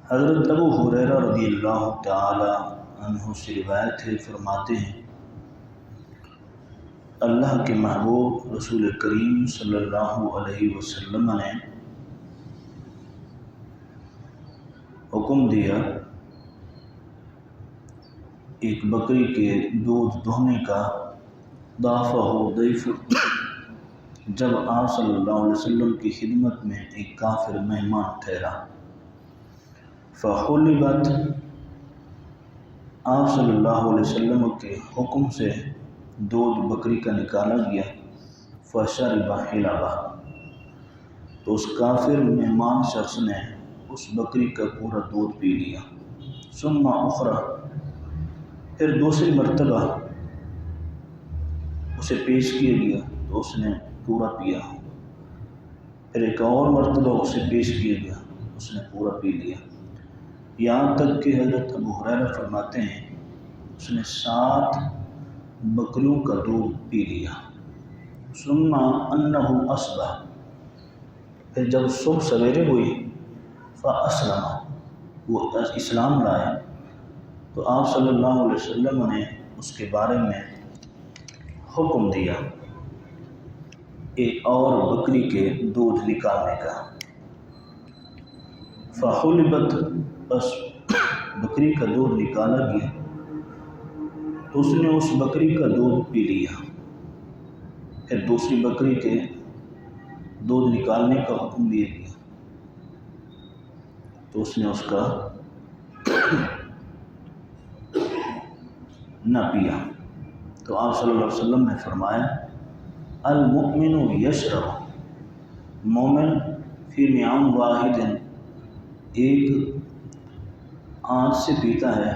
حضرت ابو ہریرہ رضی اللہ تعالی عنہ سے روایت ہے، فرماتے ہیں اللہ کے محبوب رسول کریم صلی اللہ علیہ وسلم نے حکم دیا ایک بکری کے دودھ دہنے کا ضعفہ ضعیف جب آپ صلی اللہ علیہ وسلم کی خدمت میں ایک کافر مہمان ٹھہرا، فحلبت، آپ صلی اللہ علیہ وسلم کے حکم سے دودھ بکری کا نکالا گیا، فشرب حلبہ، تو اس کافر مہمان شخص نے اس بکری کا پورا دودھ پی لیا، ثم اخرى، پھر دوسری مرتبہ اسے پیش کیا گیا تو اس نے پورا پیا، پھر ایک اور مرتبہ اسے پیش کیا گیا اس نے پورا پی لیا، یہاں تک کہ حضرت ابو ہریرہ فرماتے ہیں اس نے 7 بکریوں کا دودھ پی لیا۔ ثم انہ اصبح، پھر جب صبح سویرے ہوئی، فاسلم، وہ اسلام لائے، تو آپ صلی اللہ علیہ وسلم نے اس کے بارے میں حکم دیا ایک اور بکری کے دودھ نکالنے کا، فحلبت، بس بکری کا دودھ نکالا گیا تو اس نے اس بکری کا دودھ پی لیا، پھر دوسری بکری کے دودھ نکالنے کا حکم دیا گیا تو اس نے اس کا نہ پیا، تو آپ صلی اللہ علیہ وسلم نے فرمایا المؤمن یشرب، مومن فی معام واحد، ایک آنت سے پیتا ہے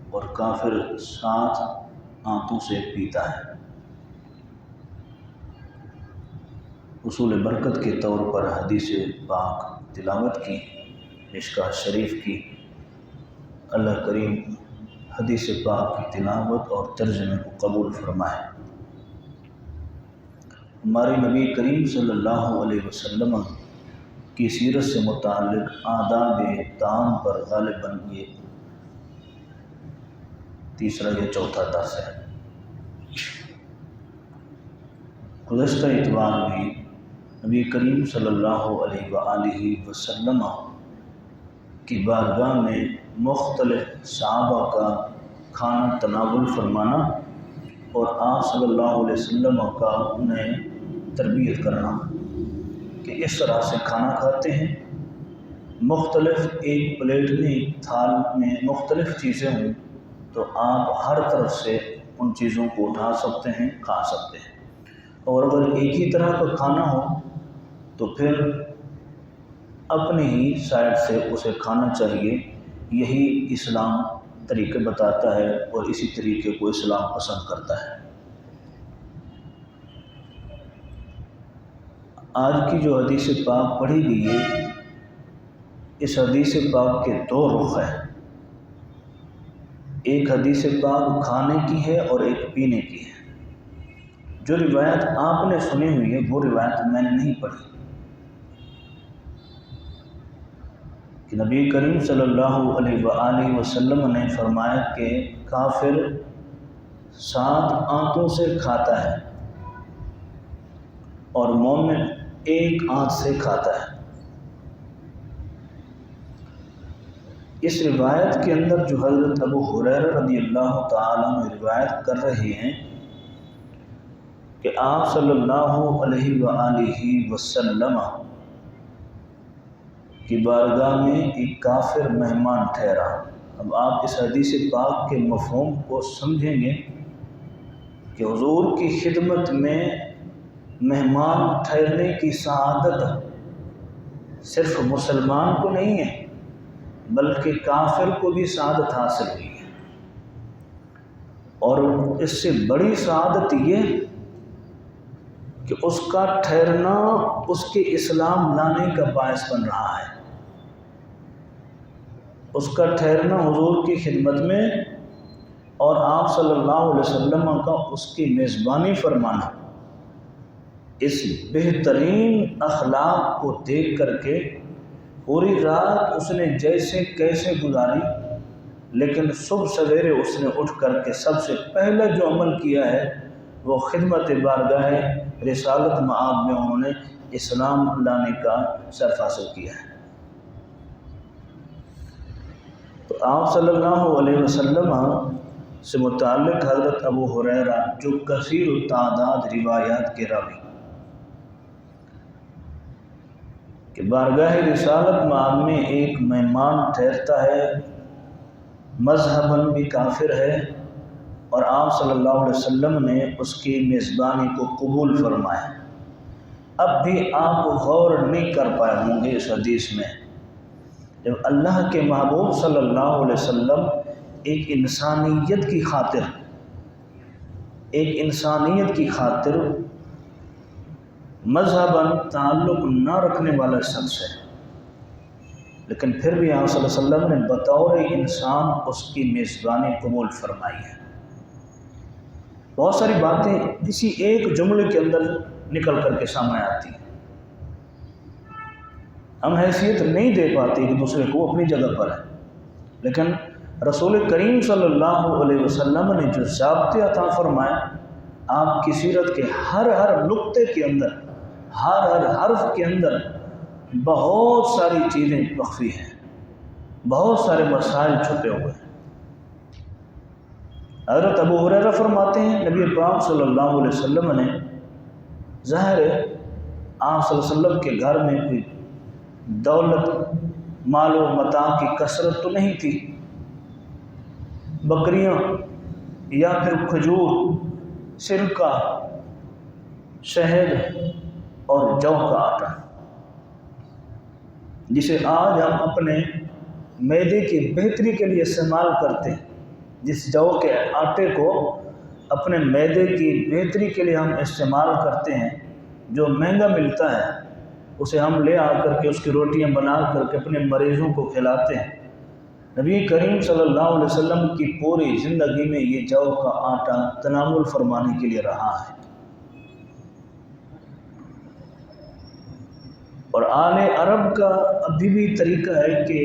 اور کافر 7 آنتوں سے پیتا ہے۔ اصول برکت کے طور پر حدیث پاک تلاوت کی، مشکوٰۃ شریف کی۔ اللہ کریم حدیث پاک کی تلاوت اور ترجمے کو قبول فرمائے۔ ہمارے نبی کریم صلی اللہ علیہ وسلم کی سیرت سے متعلق آداب طعام پر غالباً یہ تیسرا یا چوتھا درس ہے۔ گزشتہ اتوار بھی نبی کریم صلی اللہ علیہ وآلہ وسلم کی بارگاہ میں مختلف صحابہ کا کھانا تناول فرمانا اور آپ صلی اللہ علیہ وسلم کا انہیں تربیت کرنا کہ اس طرح سے کھانا کھاتے ہیں، مختلف ایک پلیٹ میں ایک تھال میں مختلف چیزیں ہوں تو آپ ہر طرف سے ان چیزوں کو اٹھا سکتے ہیں، کھا سکتے ہیں، اور اگر ایک ہی طرح کا کھانا ہو تو پھر اپنے ہی سائڈ سے اسے کھانا چاہیے۔ یہی اسلام طریقے بتاتا ہے اور اسی طریقے کو اسلام پسند کرتا ہے۔ آج کی جو حدیث پاک پڑھی گئی ہے، اس حدیث پاک کے 2 رخ ہیں، ایک حدیث پاک کھانے کی ہے اور ایک پینے کی ہے۔ جو روایت آپ نے سنی ہوئی ہے وہ روایت میں نے نہیں پڑھی کہ نبی کریم صلی اللہ علیہ وآلہ وسلم نے فرمایا کہ کافر 7 آنتوں سے کھاتا ہے اور مومن 1 آنت سے کھاتا ہے۔ اس روایت کے اندر جو حضرت ابو ہریرہ رضی اللہ تعالیٰ عنہ روایت کر رہے ہیں کہ آپ صلی اللہ علیہ وآلہ وسلم کی بارگاہ میں ایک کافر مہمان ٹھہرا۔ اب آپ اس حدیث پاک کے مفہوم کو سمجھیں گے کہ حضور کی خدمت میں مہمان ٹھہرنے کی سعادت صرف مسلمان کو نہیں ہے بلکہ کافر کو بھی سعادت حاصل ہوئی ہے، اور اس سے بڑی سعادت یہ کہ اس کا ٹھہرنا اس کے اسلام لانے کا باعث بن رہا ہے، اس کا ٹھہرنا حضور کی خدمت میں اور آپ صلی اللہ علیہ وسلم کا اس کی میزبانی فرمانا، اس بہترین اخلاق کو دیکھ کر کے پوری رات اس نے جیسے کیسے گزاری، لیکن صبح سویرے اس نے اٹھ کر کے سب سے پہلا جو عمل کیا ہے وہ خدمت بارگاہ رسالت مآب میں انہوں نے اسلام لانے کا شرف حاصل کیا ہے۔ تو آپ صلی اللہ علیہ وسلم سے متعلق حضرت ابو ہریرہ جو کثیر التعداد روایات کے راوی کہ بارگاہ رسالت مآب میں ایک مہمان ٹھہرتا ہے، مذہباً بھی کافر ہے، اور آپ صلی اللہ علیہ وسلم نے اس کی میزبانی کو قبول فرمایا۔ اب بھی آپ غور نہیں کر پائے ہوں گے اس حدیث میں، جب اللہ کے محبوب صلی اللہ علیہ وسلم ایک انسانیت کی خاطر مذہباً تعلق نہ رکھنے والا شخص ہے، لیکن پھر بھی آپ صلی اللہ علیہ وسلم نے بطور انسان اس کی میزبانی قبول فرمائی ہے۔ بہت ساری باتیں اسی ایک جملے کے اندر نکل کر کے سامنے آتی ہیں۔ ہم حیثیت نہیں دے پاتے کہ دوسرے کو اپنی جگہ پر ہے، لیکن رسول کریم صلی اللہ علیہ وسلم نے جو ضابطے عطا فرمائے، آپ کی سیرت کے ہر نقطے کے اندر، ہر حرف کے اندر بہت ساری چیزیں مخفی ہیں، بہت سارے مسائل چھپے ہوئے ہیں۔ حضرت ابو ہریرہ فرماتے ہیں نبی پاک صلی اللہ علیہ وسلم نے، ظاہر ہے آپ صلی اللہ علیہ وسلم کے گھر میں کوئی دولت مال و متاع کی کثرت تو نہیں تھی، بکریاں یا پھر کھجور، سرکہ، شہد اور جو کا آٹا، جسے آج ہم اپنے معدے کی بہتری کے لیے استعمال کرتے ہیں۔ جس جو کے آٹے کو اپنے معدے کی بہتری کے لیے ہم استعمال کرتے ہیں، جو مہنگا ملتا ہے، اسے ہم لے آ کر کے اس کی روٹیاں بنا کر کے اپنے مریضوں کو کھلاتے ہیں۔ نبی کریم صلی اللہ علیہ وسلم کی پوری زندگی میں یہ جو کا آٹا تناول فرمانے کے لیے رہا ہے۔ اور آل عرب کا ابھی بھی طریقہ ہے کہ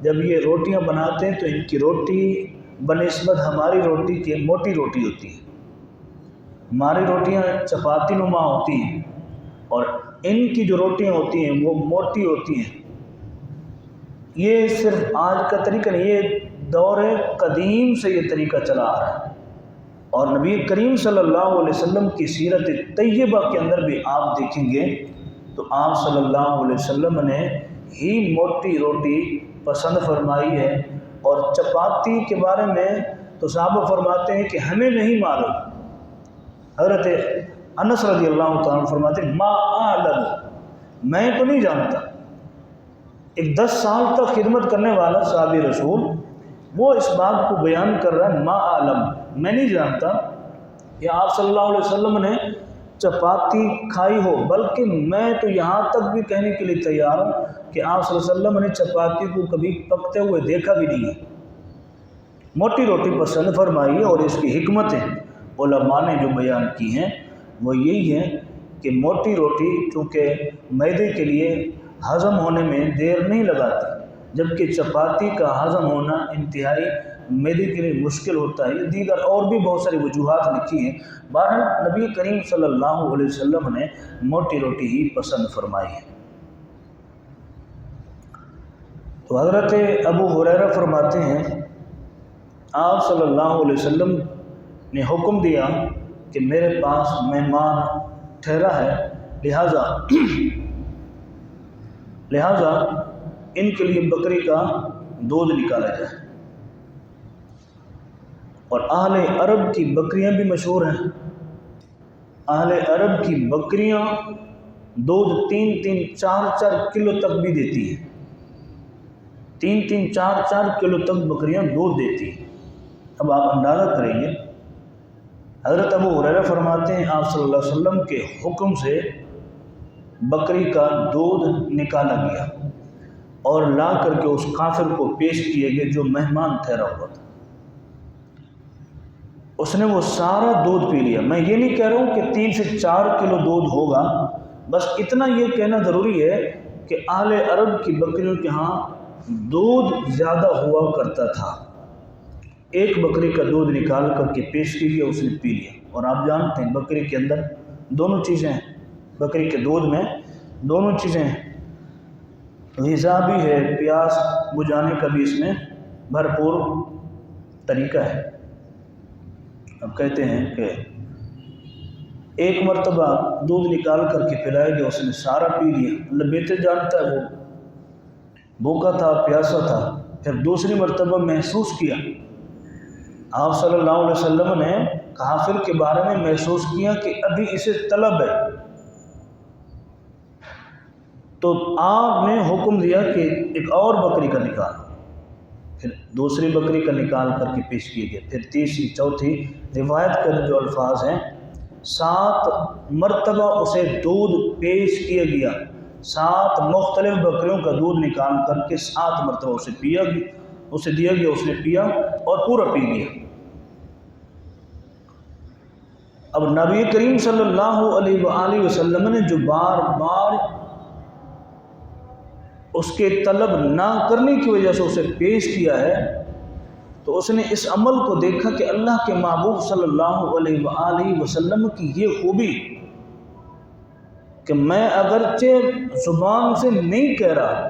جب یہ روٹیاں بناتے ہیں تو ان کی روٹی بنسبت ہماری روٹی کے موٹی روٹی ہوتی ہے۔ ہماری روٹیاں چپاتی نما ہوتی ہیں اور ان کی جو روٹیاں ہوتی ہیں وہ موٹی ہوتی ہیں۔ یہ صرف آج کا طریقہ نہیں، یہ دور قدیم سے یہ طریقہ چلا آ رہا ہے، اور نبی کریم صلی اللہ علیہ وسلم کی سیرت طیبہ کے اندر بھی آپ دیکھیں گے تو آپ صلی اللہ علیہ وسلم نے ہی موٹی روٹی پسند فرمائی ہے۔ اور چپاتی کے بارے میں تو صحابہ فرماتے ہیں کہ ہمیں نہیں معلوم، حضرت انس رضی اللہ تعالیٰ فرماتے ہیں ما اعلم، میں تو نہیں جانتا۔ ایک 10 سال تک خدمت کرنے والا صحابی رسول وہ اس بات کو بیان کر رہا ہے، ما اعلم، میں نہیں جانتا کہ آپ صلی اللہ علیہ وسلم نے چپاتی کھائی ہو، بلکہ میں تو یہاں تک بھی کہنے کے لیے تیار ہوں کہ آپ صلی اللہ علیہ وسلم نے چپاتی کو کبھی پکتے ہوئے دیکھا بھی نہیں ہے۔ موٹی روٹی پسند فرمائی ہے، اور اس کی حکمتیں علماء نے جو بیان کی ہیں وہ یہی ہے کہ موٹی روٹی چونکہ معدے کے لیے ہضم ہونے میں دیر نہیں لگاتی، جبکہ چپاتی کا ہضم ہونا انتہائی معدے کے لیے مشکل ہوتا ہے۔ دیگر اور بھی بہت ساری وجوہات لکھی ہیں، بہرحال نبی کریم صلی اللہ علیہ وسلم نے موٹی روٹی ہی پسند فرمائی ہے۔ تو حضرت ابو ہریرہ فرماتے ہیں آپ صلی اللہ علیہ وسلم نے حکم دیا کہ میرے پاس مہمان ٹھہرا ہے، لہذا ان کے لیے بکری کا دودھ نکالا جائے۔ اور اہل عرب کی بکریاں بھی مشہور ہیں، اہل عرب کی بکریاں دودھ 3-3 4-4 کلو تک بھی دیتی ہیں، 3-3 4-4 کلو تک بکریاں دودھ دیتی ہیں۔ اب آپ اندازہ کریں گے، حضرت ابو ہریرہ فرماتے ہیں آپ صلی اللہ علیہ وسلم کے حکم سے بکری کا دودھ نکالا گیا اور لا کر کے اس کافر کو پیش کیے گئے جو مہمان ٹھہرا ہوا تھا۔ اس نے وہ سارا دودھ پی لیا۔ میں یہ نہیں کہہ رہا ہوں کہ 3 سے 4 کلو دودھ ہوگا، بس اتنا یہ کہنا ضروری ہے کہ اہل عرب کی بکریوں کے ہاں دودھ زیادہ ہوا کرتا تھا. ایک بکری کا دودھ نکال کر کے پیش کیا، اس نے پی لیا. اور آپ جانتے ہیں بکری کے اندر دونوں چیزیں ہیں، بکری کے دودھ میں دونوں چیزیں ہیں، غذا بھی ہے، پیاس بجھانے کا بھی اس میں بھرپور طریقہ ہے. اب کہتے ہیں کہ ایک مرتبہ دودھ نکال کر کے پلایا گیا، اس نے سارا پی لیا. اللہ بہتر جانتا ہے وہ بھوکا تھا، پیاسا تھا. پھر دوسری مرتبہ محسوس کیا، آپ صلی اللہ علیہ وسلم نے کافر کے بارے میں محسوس کیا کہ ابھی اسے طلب ہے، تو آپ نے حکم دیا کہ ایک اور بکری کا نکال. پھر دوسری بکری کا نکال کر کے پیش کیے گئے. پھر تیسری، چوتھی، روایت کے جو الفاظ ہیں 7 مرتبہ اسے دودھ پیش کیا گیا. 7 مختلف بکریوں کا دودھ نکال کر کے 7 مرتبہ اسے دیا گیا، اس نے پیا اور پورا پی گیا. اب نبی کریم صلی اللہ علیہ وآلہ وسلم نے جو بار بار اس کے طلب نہ کرنے کی وجہ سے اسے پیش کیا ہے، تو اس نے اس عمل کو دیکھا کہ اللہ کے محبوب صلی اللہ علیہ وآلہ وسلم کی یہ خوبی کہ میں اگرچہ زبان سے نہیں کہہ رہا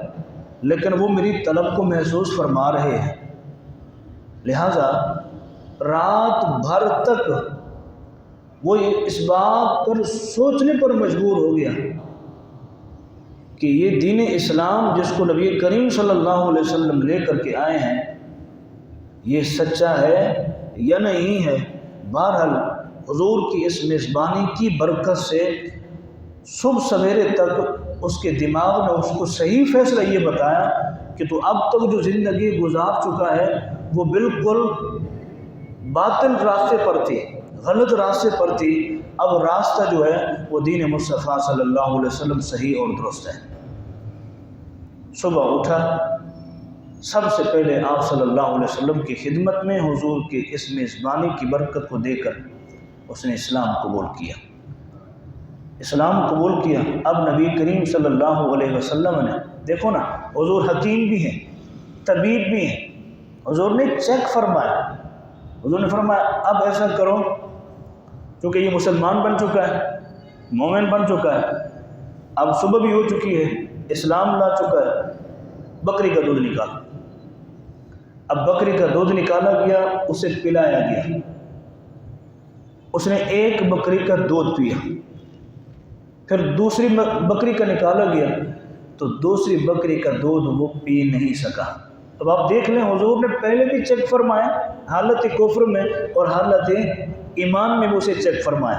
لیکن وہ میری طلب کو محسوس فرما رہے ہیں. لہذا رات بھر تک وہ اس بات پر سوچنے پر مجبور ہو گیا کہ یہ دین اسلام جس کو نبی کریم صلی اللہ علیہ وسلم لے کر کے آئے ہیں یہ سچا ہے یا نہیں ہے. بہرحال حضور کی اس میزبانی کی برکت سے صبح سویرے تک اس کے دماغ نے اس کو صحیح فیصلہ یہ بتایا کہ تو اب تک جو زندگی گزار چکا ہے وہ بالکل باطل راستے پر تھی، غلط راستے پر تھی. اب راستہ جو ہے وہ دین مصطفیٰ صلی اللہ علیہ وسلم صحیح اور درست ہے. صبح اٹھا، سب سے پہلے آپ صلی اللہ علیہ وسلم کی خدمت میں حضور کی اس میزبانی کی برکت کو دے کر اس نے اسلام قبول کیا. اب نبی کریم صلی اللہ علیہ وسلم نے دیکھو نا، حضور حکیم بھی ہیں، طبیب بھی ہیں. حضور نے چیک فرمایا، حضور نے فرمایا اب ایسا کرو، کیونکہ یہ مسلمان بن چکا ہے، مومن بن چکا ہے، اب صبح بھی ہو چکی ہے، اسلام لا چکا ہے، بکری کا دودھ نکالا. اب بکری کا دودھ نکالا گیا، اسے پلایا گیا. اس نے ایک بکری کا دودھ پیا. پھر دوسری بکری کا نکالا گیا تو دوسری بکری کا دودھ وہ پی نہیں سکا. اب آپ دیکھ لیں، حضور نے پہلے بھی چیک فرمایا، حالت کفر میں اور حالت ایمان میں اسے چیک فرمایا.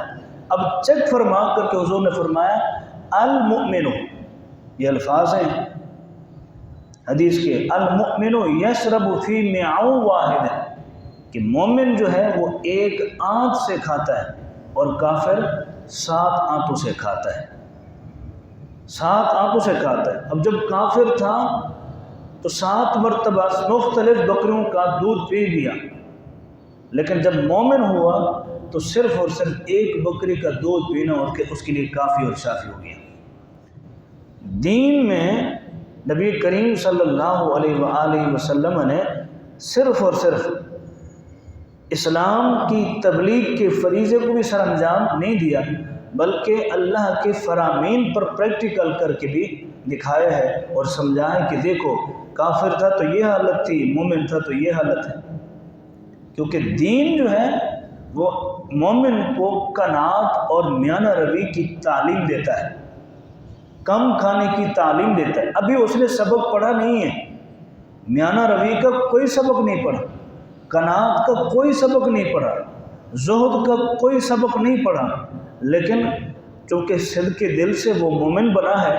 اب چیک فرما کر کے حضور نے فرمایا المؤمن، یہ الفاظ ہیں حدیث کے، المؤمن یشرب فی معاء واحد، کہ مومن جو ہے وہ ایک آنت سے کھاتا ہے اور کافر 7 آنتوں سے کھاتا ہے. 7 آنتوں سے کھاتا ہے. اب جب کافر تھا تو 7 مرتبہ مختلف بکریوں کا دودھ پی لیا، لیکن جب مومن ہوا تو صرف اور صرف ایک بکری کا دودھ پینا اور اس کے لیے کافی اور شافی ہو گیا. دین میں نبی کریم صلی اللہ علیہ وآلہ وسلم نے صرف اور صرف اسلام کی تبلیغ کے فریضے کو بھی سر انجام نہیں دیا، بلکہ اللہ کے فرامین پر پریکٹیکل کر کے بھی دکھایا ہے اور سمجھایا کہ دیکھو کافر تھا تو یہ حالت تھی، مومن تھا تو یہ حالت ہے. کیونکہ دین جو ہے وہ مومن کو قناعت اور میانہ روی کی تعلیم دیتا ہے، کم کھانے کی تعلیم دیتا ہے. ابھی اس نے سبق پڑھا نہیں ہے، میانہ روی کا کوئی سبق نہیں پڑھا، قناعت کا کوئی سبق نہیں پڑھا، زہد کا کوئی سبق نہیں پڑھا، لیکن چونکہ صدق دل سے وہ مومن بنا ہے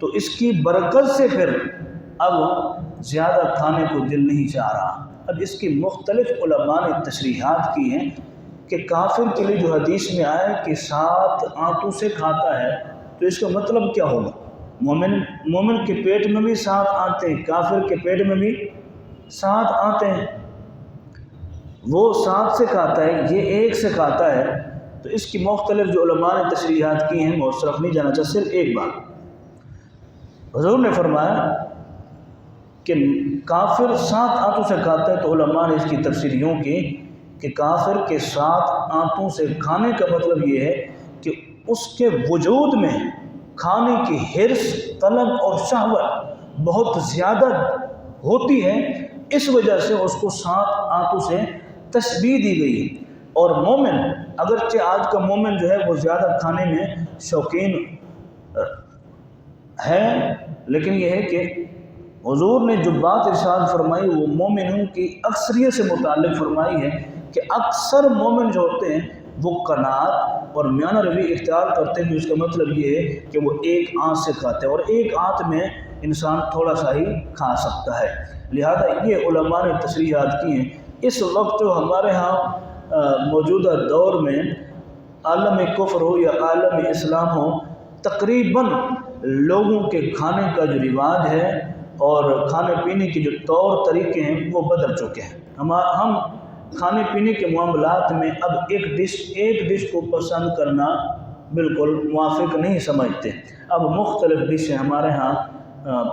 تو اس کی برکت سے پھر اب زیادہ کھانے کو دل نہیں چاہ رہا. اب اس کی مختلف علماء نے تشریحات کی ہیں کہ کافر کے لیے جو حدیث میں آیا کہ 7 آنتوں سے کھاتا ہے تو اس کا مطلب کیا ہوگا؟ مومن کے پیٹ میں بھی 7 آنتیں، کافر کے پیٹ میں بھی 7 آنتیں. وہ 7 سے کھاتا ہے، یہ 1 سے کھاتا ہے. تو اس کی مختلف جو علماء نے تشریحات کی ہیں، میں اس طرف نہیں جانا چاہتا. صرف ایک بات، حضور نے فرمایا کہ کافر 7 آنتوں سے کھاتا ہے، تو علماء نے اس کی تفسیر یوں کی کہ کافر کے 7 آنتوں سے کھانے کا مطلب یہ ہے کہ اس کے وجود میں کھانے کی حرص، طلب اور شہوت بہت زیادہ ہوتی ہے، اس وجہ سے اس کو 7 آنتوں سے تشبیہ دی گئی ہے۔ اور مومن، اگرچہ آج کا مومن جو ہے وہ زیادہ کھانے میں شوقین ہے، لیکن یہ ہے کہ حضور نے جو بات ارشاد فرمائی وہ مومنوں کی اکثریت سے متعلق فرمائی ہے کہ اکثر مومن جو ہوتے ہیں وہ قناعت اور میانہ روی اختیار کرتے ہیں، تو اس کا مطلب یہ ہے کہ وہ ایک آنت سے کھاتے ہیں، اور ایک آنت میں انسان تھوڑا سا ہی کھا سکتا ہے۔ لہذا یہ علماء نے تصریحات کی ہیں۔ اس وقت جو ہمارے ہاں موجودہ دور میں عالم کفر ہو یا عالم اسلام ہو، تقریباً لوگوں کے کھانے کا جو رواج ہے اور کھانے پینے کے جو طور طریقے ہیں وہ بدل چکے ہیں۔ ہم کھانے پینے کے معاملات میں اب ایک ڈش کو پسند کرنا بالکل موافق نہیں سمجھتے۔ اب مختلف ڈشیں ہمارے ہاں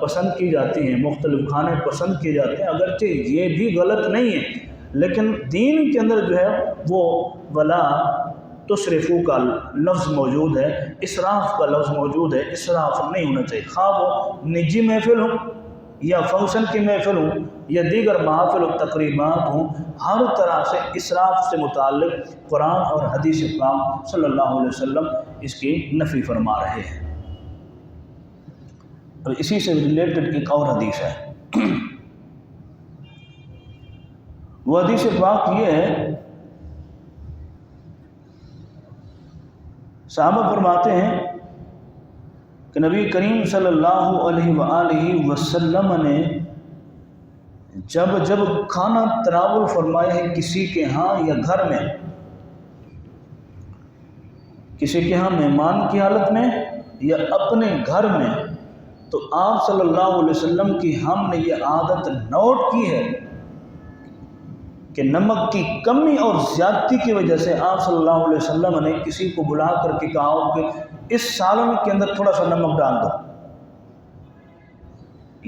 پسند کی جاتی ہیں، مختلف کھانے پسند کیے جاتے ہیں، اگرچہ یہ بھی غلط نہیں ہے، لیکن دین کے اندر جو ہے وہ ولا تسرفو کا لفظ موجود ہے، اسراف کا لفظ موجود ہے۔ اسراف نہیں ہونا چاہیے، خواہ وہ نجی محفل ہو یا فنکشن کی محفل ہو یا دیگر محافل و تقریبات ہوں، ہر طرح سے اسراف سے متعلق قرآن اور حدیث پاک صلی اللہ علیہ وسلم اس کی نفی فرما رہے ہیں۔ اور اسی سے ریلیٹڈ ایک اور حدیث ہے، وہ حدیث پاک یہ ہے، صحابہ فرماتے ہیں کہ نبی کریم صلی اللہ علیہ وآلہ وسلم نے جب کھانا تناول فرمایا ہے کسی کے ہاں یا گھر میں، کسی کے ہاں مہمان کی حالت میں یا اپنے گھر میں، تو آپ صلی اللہ علیہ وسلم کی ہم نے یہ عادت نوٹ کی ہے کہ نمک کی کمی اور زیادتی کی وجہ سے آپ صلی اللہ علیہ وسلم نے کسی کو بلا کر کے کہا ہو کہ اس سالن کے اندر تھوڑا سا نمک ڈال دو۔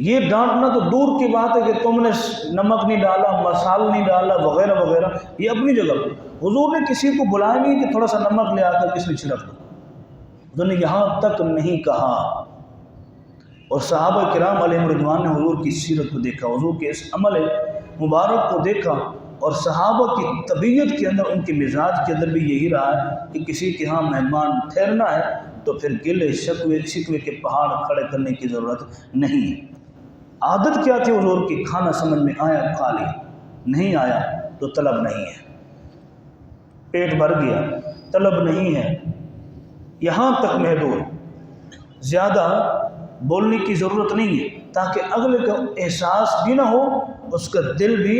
یہ ڈانٹنا تو دور کی بات ہے کہ تم نے نمک نہیں ڈالا، مسالہ نہیں ڈالا وغیرہ وغیرہ، یہ اپنی جگہ پر۔ حضور نے کسی کو بلایا نہیں کہ تھوڑا سا نمک لے آ کر کس میں چھڑک دو، حضور نے یہاں تک نہیں کہا۔ اور صحابہ کرام علیہم رضوان نے حضور کی سیرت کو دیکھا، حضور کے اس عمل مبارک کو دیکھا، اور صحابہ کی طبیعت کے اندر، ان کے مزاج کے اندر بھی یہی رہا ہے کہ کسی کے ہاں مہمان ٹھہرنا ہے تو پھر گلے شکوے کے پہاڑ کھڑے کرنے کی ضرورت نہیں ہے۔ عادت کیا تھی حضور کی؟ کھانا سمجھ میں آیا کھا لیا، نہیں آیا تو طلب نہیں ہے، پیٹ بھر گیا طلب نہیں ہے، یہاں تک محدود، زیادہ بولنے کی ضرورت نہیں ہے، تاکہ اگلے کا احساس بھی نہ ہو، اس کا دل بھی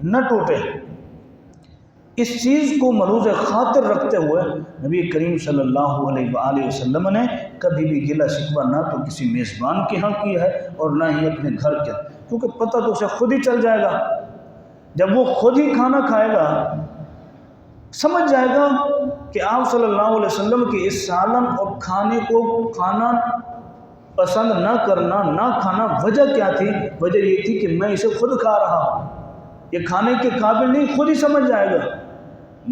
نہ ٹوٹے۔ اس چیز کو ملحوظ خاطر رکھتے ہوئے نبی کریم صلی اللہ علیہ وآلہ وسلم نے کبھی بھی گلہ شکوہ نہ تو کسی میزبان کے ہاں کیا ہے اور نہ ہی اپنے گھر کے، کیونکہ پتہ تو اسے خود ہی چل جائے گا، جب وہ خود ہی کھانا کھائے گا سمجھ جائے گا کہ آپ صلی اللہ علیہ وسلم کی اس سالن اور کھانے کو کھانا پسند نہ کرنا، نہ کھانا وجہ کیا تھی؟ وجہ یہ تھی کہ میں اسے خود کھا رہا ہوں، یہ کھانے کے قابل نہیں، خود ہی سمجھ جائے گا،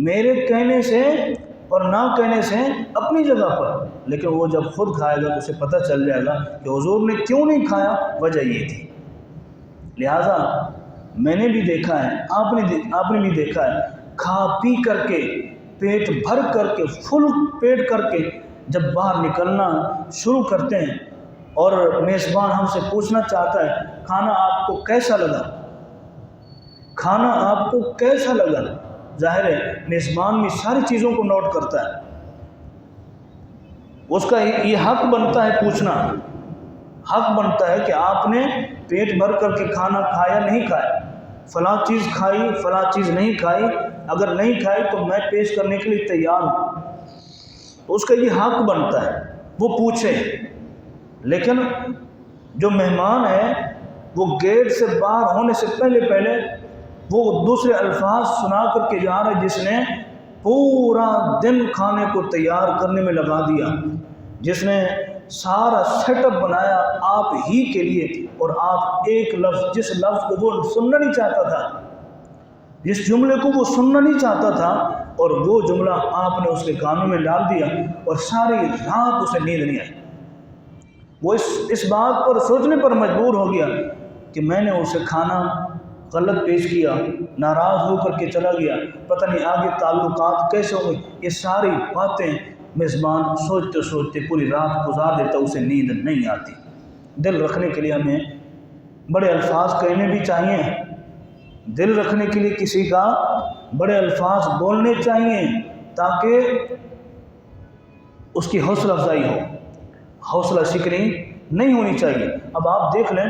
میرے کہنے سے اور نہ کہنے سے اپنی جگہ پر، لیکن وہ جب خود کھائے گا تو اسے پتہ چل جائے گا کہ حضور نے کیوں نہیں کھایا، وجہ یہ تھی۔ لہٰذا میں نے بھی دیکھا ہے، آپ نے بھی دیکھا ہے، کھا پی کر کے پیٹ بھر کر کے فل پیٹ کر کے جب باہر نکلنا شروع کرتے ہیں اور میزبان ہم سے پوچھنا چاہتا ہے کھانا آپ کو کیسا لگا، کھانا آپ کو کیسا لگا، ظاہر ہے میزبان میں ساری چیزوں کو نوٹ کرتا ہے، اس کا یہ حق بنتا ہے پوچھنا، حق بنتا ہے کہ آپ نے پیٹ بھر کر کے کھانا کھایا نہیں کھایا، فلاں چیز کھائی فلاں چیز نہیں کھائی، اگر نہیں کھائی تو میں پیش کرنے کے لیے تیار ہوں، تو اس کا یہ حق بنتا ہے وہ پوچھے۔ لیکن جو مہمان ہے وہ گیٹ سے باہر ہونے سے پہلے وہ دوسرے الفاظ سنا کر کے جا رہا ہے، جس نے پورا دن کھانے کو تیار کرنے میں لگا دیا، جس نے سارا سیٹ اپ بنایا آپ ہی کے لیے، اور آپ ایک لفظ، جس لفظ کو وہ سننا نہیں چاہتا تھا، جس جملے کو وہ سننا نہیں چاہتا تھا، اور وہ جملہ آپ نے اس کے کانوں میں ڈال دیا، اور ساری رات اسے نیند نہیں آئی۔ وہ اس بات پر سوچنے پر مجبور ہو گیا کہ میں نے اسے کھانا غلط پیش کیا، ناراض ہو کر کے چلا گیا، پتہ نہیں آگے تعلقات کیسے ہو گئے۔ یہ ساری باتیں میزبان سوچتے سوچتے پوری رات گزار دیتا، اسے نیند نہیں آتی۔ دل رکھنے کے لیے ہمیں بڑے الفاظ کہنے بھی چاہیے، دل رکھنے کے لیے کسی کا بڑے الفاظ بولنے چاہیے تاکہ اس کی حوصلہ افزائی ہو، حوصلہ شکنی نہیں ہونی چاہیے۔ اب آپ دیکھ لیں،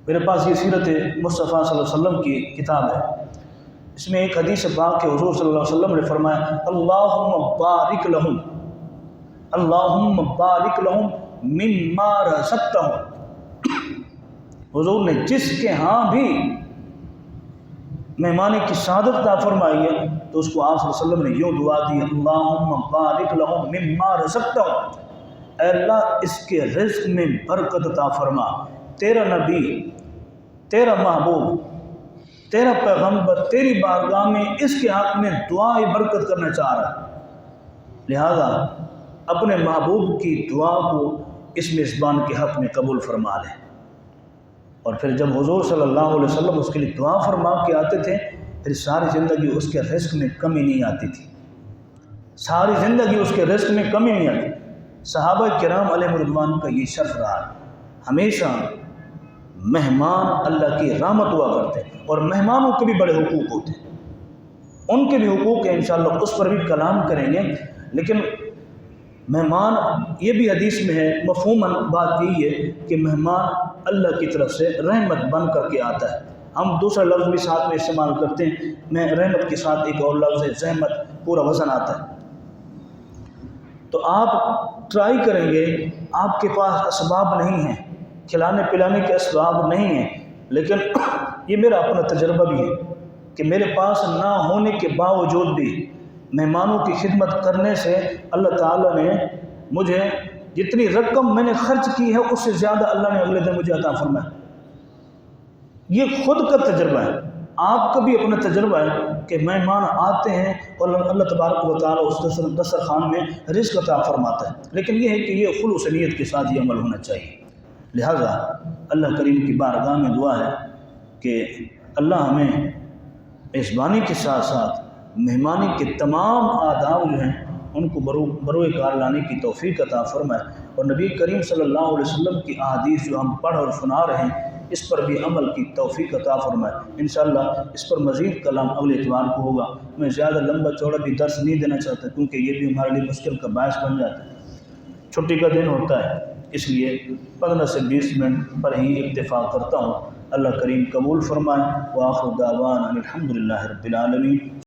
میرے پاس یہ سیرت مصطفیٰ صلی اللہ علیہ وسلم کی کتاب ہے، اس میں ایک حدیث پاک کہ حضور صلی اللہ علیہ وسلم نے فرمایا اللہم بارک لہم، اللہم بارک لہم مما رزقتہم۔ حضور نے جس کے ہاں بھی مہمانی کی سعادت عطا فرمائی ہے تو اس کو آپ صلی اللہ علیہ وسلم نے یوں دعا دی، اللہم بارک لہم مما رزقتہم، اے اللہ اس کے رزق میں برکت عطا فرما۔ تیرا نبی، تیرا محبوب، تیرا پیغمبر تیری بارگاہ میں اس کے حق میں دعائیں برکت کرنا چاہ رہا ہے، لہذا اپنے محبوب کی دعا کو اس میزبان کے حق میں قبول فرما لیں۔ اور پھر جب حضور صلی اللہ علیہ وسلم اس کے لیے دعا فرما کے آتے تھے، پھر ساری زندگی اس کے رزق میں کمی نہیں آتی تھی، ساری زندگی اس کے رزق میں کمی نہیں آتی۔ صحابہ کرام علیہ رضوان کا یہ شرف رہا، ہمیشہ مہمان اللہ کی رحمت ہوا کرتے ہیں، اور مہمانوں کے بھی بڑے حقوق ہوتے ہیں، ان کے بھی حقوق ہیں، انشاءاللہ اس پر بھی کلام کریں گے۔ لیکن مہمان، یہ بھی حدیث میں ہے، مفہوماً بات یہی ہے کہ مہمان اللہ کی طرف سے رحمت بن کر کے آتا ہے۔ ہم دوسرا لفظ بھی ساتھ میں استعمال کرتے ہیں، میں رحمت کے ساتھ ایک اور لفظ ہے زحمت، پورا وزن آتا ہے۔ تو آپ ٹرائی کریں گے، آپ کے پاس اسباب نہیں ہیں، کھلانے پلانے کے اسباب نہیں ہیں، لیکن یہ میرا اپنا تجربہ بھی ہے کہ میرے پاس نہ ہونے کے باوجود بھی مہمانوں کی خدمت کرنے سے اللہ تعالیٰ نے مجھے جتنی رقم میں نے خرچ کی ہے اس سے زیادہ اللہ نے اگلے دن مجھے عطا فرمایا۔ یہ خود کا تجربہ ہے، آپ کا بھی اپنا تجربہ ہے کہ مہمان آتے ہیں اور اللہ تبارک و تعالیٰ اس دسترخوان میں رزق عطا فرماتا ہے، لیکن یہ ہے کہ یہ خلوص نیت کے ساتھ یہ عمل ہونا چاہیے۔ لہٰذا اللہ کریم کی بارگاہ میں دعا ہے کہ اللہ ہمیں میزبانی کے ساتھ ساتھ مہمانی کے تمام آداب جو ہیں ان کو بروئے کار لانے کی توفیق عطا فرمائے، اور نبی کریم صلی اللہ علیہ وسلم کی احادیث جو ہم پڑھ اور سنا رہے ہیں اس پر بھی عمل کی توفیق عطا فرمائے۔ انشاءاللہ اس پر مزید کلام اگلے اتوار کو ہوگا۔ میں زیادہ لمبا چوڑا بھی درس نہیں دینا چاہتا کیونکہ یہ بھی ہمارے لیے مشکل کا باعث بن جاتا ہے، چھٹی کا دن ہوتا ہے، اس لیے 15 سے 20 منٹ پر ہی اکتفا کرتا ہوں۔ اللہ کریم قبول فرمائے۔ وآخر دعوانا الحمدللہ رب العالمین۔